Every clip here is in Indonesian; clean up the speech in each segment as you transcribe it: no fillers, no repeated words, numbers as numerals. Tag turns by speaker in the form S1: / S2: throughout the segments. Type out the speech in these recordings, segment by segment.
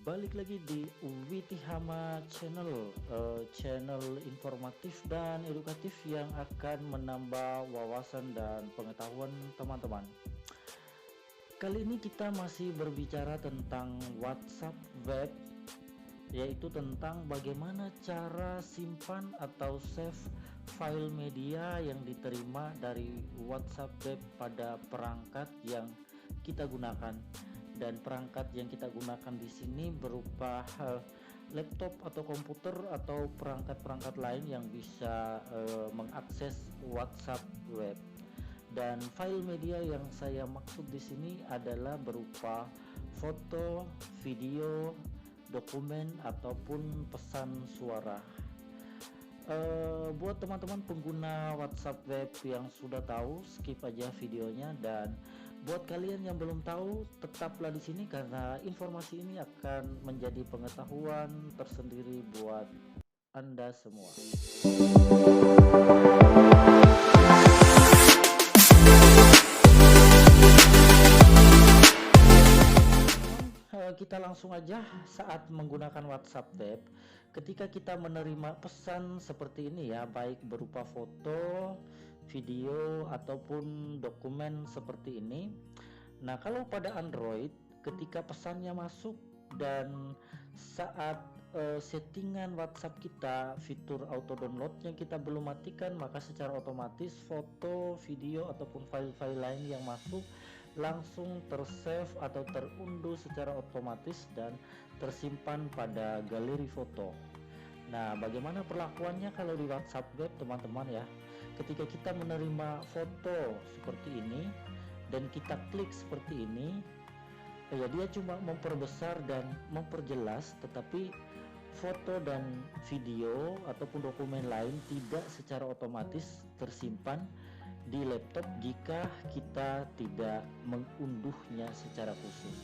S1: balik lagi di Witihama Channel, channel informatif dan edukatif yang akan menambah wawasan dan pengetahuan teman-teman. Kali ini kita masih berbicara tentang WhatsApp web, yaitu tentang bagaimana cara simpan atau save file media yang diterima dari WhatsApp web pada perangkat yang kita gunakan. Dan perangkat yang kita gunakan di sini berupa laptop atau komputer atau perangkat-perangkat lain yang bisa mengakses WhatsApp web. Dan file media yang saya maksud di sini adalah berupa foto, video, dokumen ataupun pesan suara. Buat teman-teman pengguna WhatsApp web yang sudah tahu, skip aja videonya, dan buat kalian yang belum tahu, tetaplah di sini karena informasi ini akan menjadi pengetahuan tersendiri buat Anda semua. Kita langsung aja saat menggunakan WhatsApp web. Ketika kita menerima pesan seperti ini ya, baik berupa foto, video ataupun dokumen seperti ini. Nah, kalau pada Android, ketika pesannya masuk dan saat settingan WhatsApp kita, fitur auto downloadnya kita belum matikan, maka secara otomatis foto, video ataupun file-file lain yang masuk langsung tersave atau terunduh secara otomatis dan tersimpan pada galeri foto. Nah, bagaimana perlakuannya kalau di WhatsApp web, teman-teman ya? Ketika kita menerima foto seperti ini dan kita klik seperti ini, ya dia cuma memperbesar dan memperjelas, tetapi foto dan video ataupun dokumen lain tidak secara otomatis tersimpan di laptop jika kita tidak mengunduhnya secara khusus.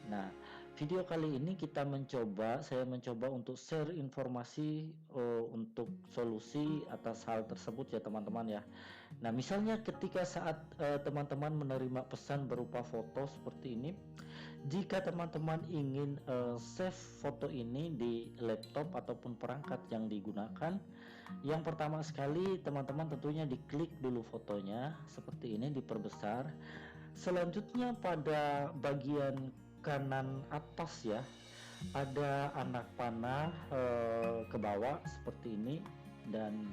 S1: Nah, video kali ini saya mencoba untuk share informasi untuk solusi atas hal tersebut ya teman-teman ya. Nah, misalnya ketika saat teman-teman menerima pesan berupa foto seperti ini, jika teman-teman ingin save foto ini di laptop ataupun perangkat yang digunakan, yang pertama sekali teman-teman tentunya diklik dulu fotonya seperti ini, diperbesar. Selanjutnya pada bagian kanan atas ya, ada anak panah ke bawah seperti ini, dan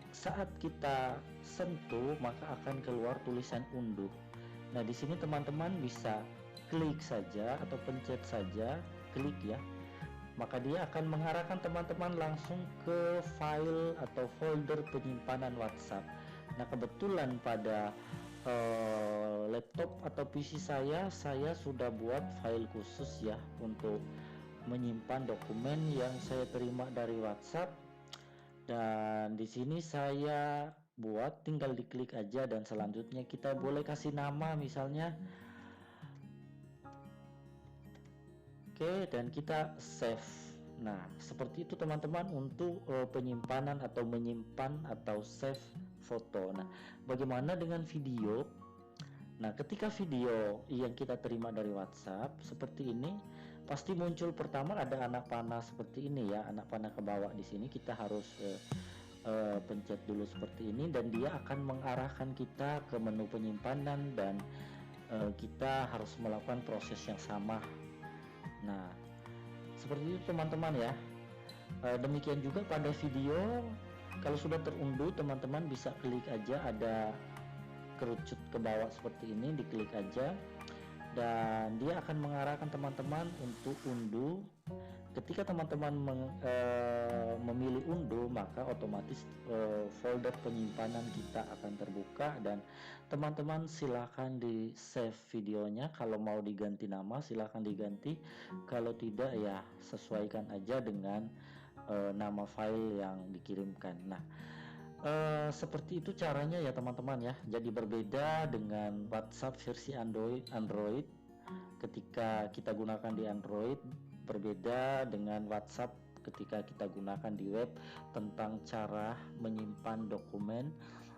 S1: saat kita sentuh maka akan keluar tulisan unduh. Nah, di sini teman-teman bisa klik saja atau pencet saja, klik ya, maka dia akan mengarahkan teman-teman langsung ke file atau folder penyimpanan WhatsApp. Nah, kebetulan pada laptop atau PC saya sudah buat file khusus ya untuk menyimpan dokumen yang saya terima dari WhatsApp, dan di sini saya buat, tinggal diklik aja dan selanjutnya kita boleh kasih nama misalnya. Oke, dan kita save. Nah, seperti itu teman-teman untuk penyimpanan atau menyimpan atau save foto. Nah, bagaimana dengan video? Nah, ketika video yang kita terima dari WhatsApp seperti ini, pasti muncul pertama ada anak panah seperti ini ya, anak panah ke bawah. Di sini kita harus pencet dulu seperti ini dan dia akan mengarahkan kita ke menu penyimpanan, dan kita harus melakukan proses yang sama. Nah, seperti itu teman-teman ya. Demikian juga pada video, kalau sudah terunduh teman-teman bisa klik aja, ada kerucut ke bawah seperti ini, diklik aja dan dia akan mengarahkan teman-teman untuk unduh. Ketika teman-teman memilih unduh, maka otomatis folder penyimpanan kita akan terbuka dan teman-teman silahkan di save videonya. Kalau mau diganti nama silahkan diganti, kalau tidak ya sesuaikan aja dengan nama file yang dikirimkan. Nah, seperti itu caranya ya teman-teman ya. Jadi berbeda dengan WhatsApp versi Android. Ketika kita gunakan di Android, berbeda dengan WhatsApp ketika kita gunakan di web, tentang cara menyimpan dokumen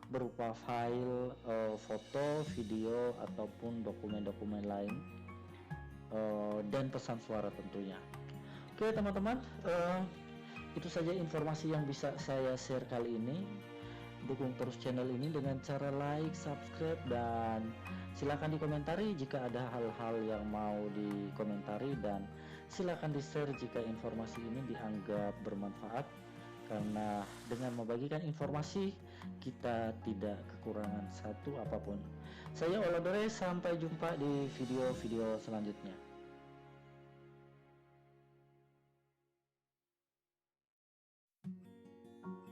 S1: berupa file foto, video ataupun dokumen-dokumen lain. dan pesan suara tentunya. Oke teman-teman, itu saja informasi yang bisa saya share kali ini. Dukung terus channel ini dengan cara like, subscribe, dan silakan dikomentari jika ada hal-hal yang mau dikomentari, dan silakan di-share jika informasi ini dianggap bermanfaat, karena dengan membagikan informasi kita tidak kekurangan satu apapun. Saya Oladore, sampai jumpa di video-video selanjutnya.